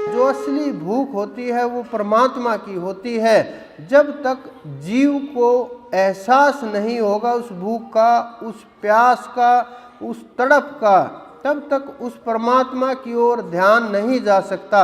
जो असली भूख होती है वो परमात्मा की होती है। जब तक जीव को एहसास नहीं होगा उस भूख का, उस प्यास का, उस तड़प का, तब तक उस परमात्मा की ओर ध्यान नहीं जा सकता।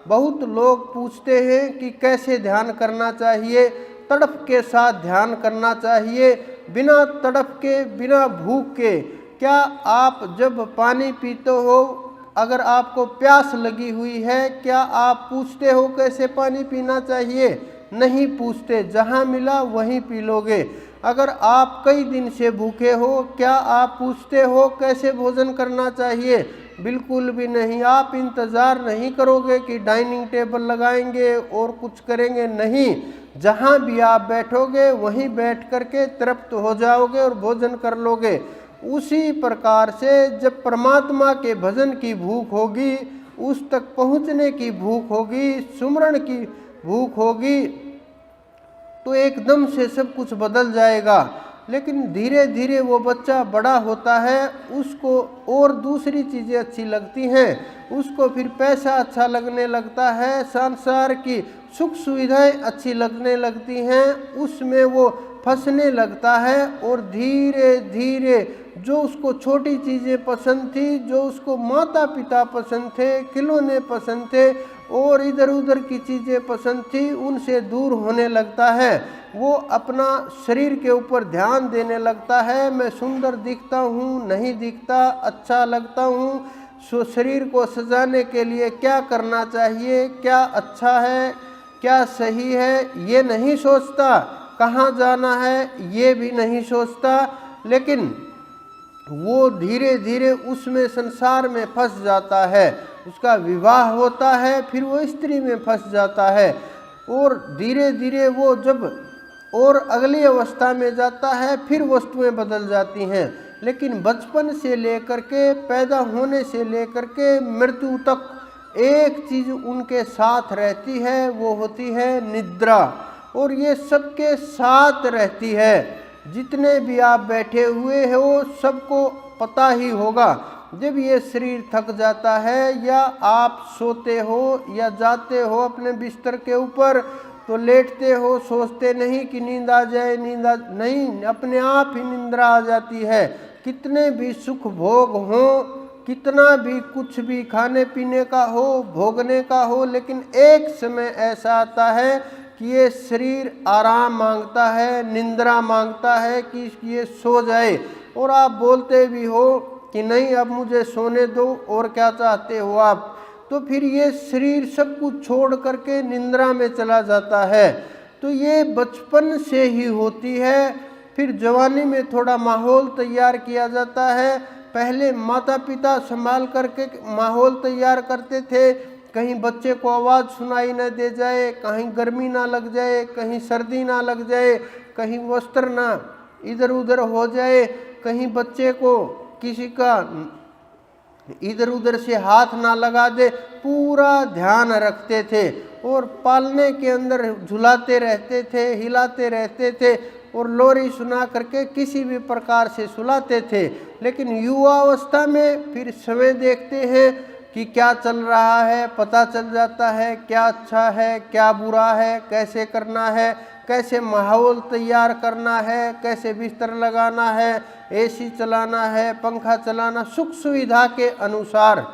बहुत लोग पूछते हैं कि कैसे ध्यान करना चाहिए। तड़प के साथ ध्यान करना चाहिए, बिना तड़प के, बिना भूख के। क्या आप जब पानी पीते हो, अगर आपको प्यास लगी हुई है, क्या आप पूछते हो कैसे पानी पीना चाहिए? नहीं पूछते, जहाँ मिला वहीं पी लोगे। अगर आप कई दिन से भूखे हो, क्या आप पूछते हो कैसे भोजन करना चाहिए? बिल्कुल भी नहीं। आप इंतज़ार नहीं करोगे कि डाइनिंग टेबल लगाएंगे और कुछ करेंगे, नहीं। जहाँ भी आप बैठोगे वहीं बैठ करके तृप्त हो जाओगे और भोजन कर लोगे। उसी प्रकार से जब परमात्मा के भजन की भूख होगी, उस तक पहुँचने की भूख होगी, सुमरण की भूख होगी, तो एकदम से सब कुछ बदल जाएगा। लेकिन धीरे धीरे वो बच्चा बड़ा होता है, उसको और दूसरी चीज़ें अच्छी लगती हैं, उसको फिर पैसा अच्छा लगने लगता है, संसार की सुख सुविधाएं अच्छी लगने लगती हैं, उसमें वो फंसने लगता है। और धीरे धीरे जो उसको छोटी चीज़ें पसंद थी, जो उसको माता पिता पसंद थे, खिलौने पसंद थे और इधर उधर की चीज़ें पसंद थी, उनसे दूर होने लगता है। वो अपना शरीर के ऊपर ध्यान देने लगता है। मैं सुंदर दिखता हूँ, नहीं दिखता, अच्छा लगता हूँ, शरीर को सजाने के लिए क्या करना चाहिए, क्या अच्छा है, क्या सही है, ये नहीं सोचता। कहाँ जाना है ये भी नहीं सोचता। लेकिन वो धीरे धीरे उसमें संसार में फंस जाता है। उसका विवाह होता है, फिर वो स्त्री में फंस जाता है और धीरे धीरे वो जब और अगली अवस्था में जाता है, फिर वस्तुएं बदल जाती हैं। लेकिन बचपन से लेकर के, पैदा होने से लेकर के मृत्यु तक एक चीज़ उनके साथ रहती है, वो होती है निद्रा। और ये सबके साथ रहती है। जितने भी आप बैठे हुए हो सबको पता ही होगा, जब ये शरीर थक जाता है या आप सोते हो या जाते हो अपने बिस्तर के ऊपर, तो लेटते हो, सोचते नहीं कि नींद आ जाए, नहीं, अपने आप ही निंद्रा आ जाती है। कितने भी सुख भोग हों, कितना भी कुछ भी खाने पीने का हो, भोगने का हो, लेकिन एक समय ऐसा आता है कि ये शरीर आराम मांगता है, निंद्रा मांगता है कि ये सो जाए। और आप बोलते भी हो कि नहीं अब मुझे सोने दो, और क्या चाहते हो आप, तो फिर ये शरीर सब कुछ छोड़ करके निंद्रा में चला जाता है। तो ये बचपन से ही होती है। फिर जवानी में थोड़ा माहौल तैयार किया जाता है। पहले माता पिता संभाल करके माहौल तैयार करते थे, कहीं बच्चे को आवाज़ सुनाई न दे जाए, कहीं गर्मी ना लग जाए, कहीं सर्दी ना लग जाए, कहीं वस्त्र ना इधर उधर हो जाए, कहीं बच्चे को किसी का इधर उधर से हाथ ना लगा दे, पूरा ध्यान रखते थे। और पालने के अंदर झुलाते रहते थे, हिलाते रहते थे और लोरी सुना करके किसी भी प्रकार से सुलाते थे। लेकिन युवावस्था में फिर समय देखते हैं कि क्या चल रहा है, पता चल जाता है क्या अच्छा है, क्या बुरा है, कैसे करना है, कैसे माहौल तैयार करना है, कैसे बिस्तर लगाना है, एसी चलाना है, पंखा चलाना, सुख सुविधा के अनुसार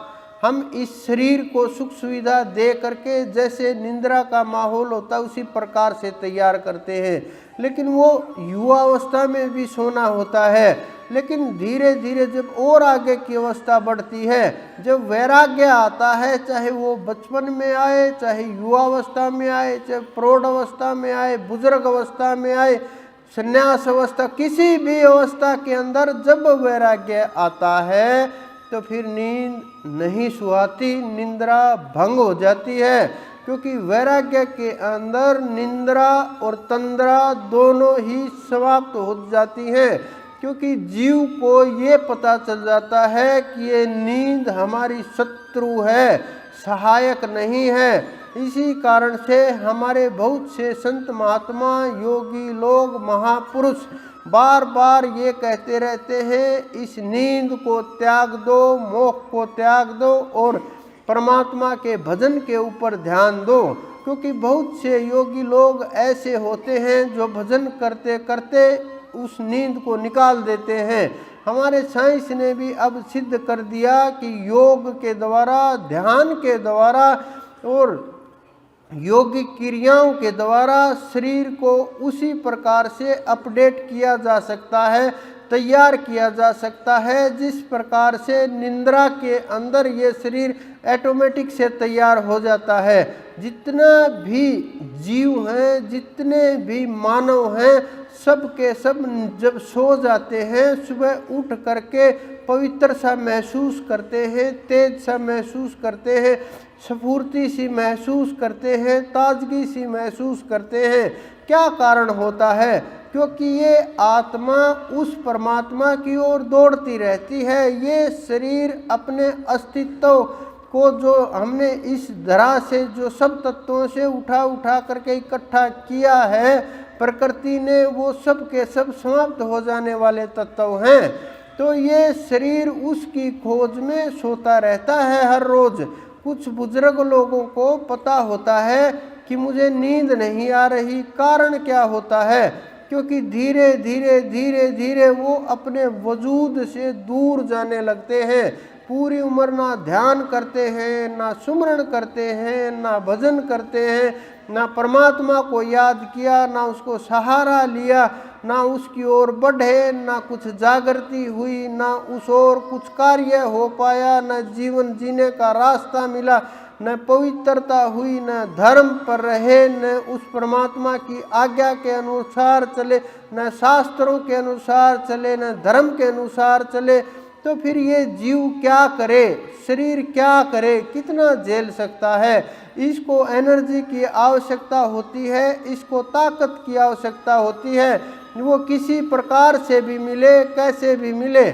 हम इस शरीर को सुख सुविधा दे करके जैसे निंद्रा का माहौल होता है उसी प्रकार से तैयार करते हैं। लेकिन वो युवावस्था में भी सोना होता है। लेकिन धीरे धीरे जब और आगे की अवस्था बढ़ती है, जब वैराग्य आता है, चाहे वो बचपन में आए, चाहे युवावस्था में आए, चाहे प्रौढ़ अवस्था में आए, बुजुर्ग अवस्था में आए, संन्यास अवस्था, किसी भी अवस्था के अंदर जब वैराग्य आता है तो फिर नींद नहीं सुहाती, निंद्रा भंग हो जाती है। क्योंकि वैराग्य के अंदर निंद्रा और तंद्रा दोनों ही समाप्त हो जाती हैं। क्योंकि जीव को ये पता चल जाता है कि ये नींद हमारी शत्रु है, सहायक नहीं है। इसी कारण से हमारे बहुत से संत महात्मा, योगी लोग, महापुरुष बार बार ये कहते रहते हैं, इस नींद को त्याग दो, मोक्ष को त्याग दो और परमात्मा के भजन के ऊपर ध्यान दो, क्योंकि बहुत से योगी लोग ऐसे होते हैं जो भजन करते करते उस नींद को निकाल देते हैं। हमारे साइंस ने भी अब सिद्ध कर दिया कि योग के द्वारा, ध्यान के द्वारा और योगिक क्रियाओं के द्वारा शरीर को उसी प्रकार से अपडेट किया जा सकता है, तैयार किया जा सकता है जिस प्रकार से निद्रा के अंदर ये शरीर ऑटोमेटिक से तैयार हो जाता है। जितना भी जीव हैं, जितने भी मानव हैं, सब के सब जब सो जाते हैं, सुबह उठ करके पवित्र सा महसूस करते हैं, तेज सा महसूस करते हैं, स्फूर्ति सी महसूस करते हैं, ताजगी सी महसूस करते हैं। क्या कारण होता है? क्योंकि ये आत्मा उस परमात्मा की ओर दौड़ती रहती है। ये शरीर अपने अस्तित्व को जो हमने इस धरा से जो सब तत्वों से उठा करके इकट्ठा किया है प्रकृति ने, वो सब के सब समाप्त हो जाने वाले तत्व हैं। तो ये शरीर उसकी खोज में सोता रहता है हर रोज। कुछ बुजुर्ग लोगों को पता होता है कि मुझे नींद नहीं आ रही। कारण क्या होता है? क्योंकि धीरे धीरे धीरे धीरे वो अपने वजूद से दूर जाने लगते हैं। पूरी उम्र ना ध्यान करते हैं, ना सुमरण करते हैं, ना भजन करते हैं, ना परमात्मा को याद किया, ना उसको सहारा लिया, ना उसकी ओर बढ़े, ना कुछ जागृति हुई, ना उस ओर कुछ कार्य हो पाया, ना जीवन जीने का रास्ता मिला, न पवित्रता हुई, न धर्म पर रहे, न उस परमात्मा की आज्ञा के अनुसार चले, न शास्त्रों के अनुसार चले, न धर्म के अनुसार चले। तो फिर ये जीव क्या करे, शरीर क्या करे, कितना झेल सकता है? इसको एनर्जी की आवश्यकता होती है, इसको ताकत की आवश्यकता होती है। वो किसी प्रकार से भी मिले, कैसे भी मिले।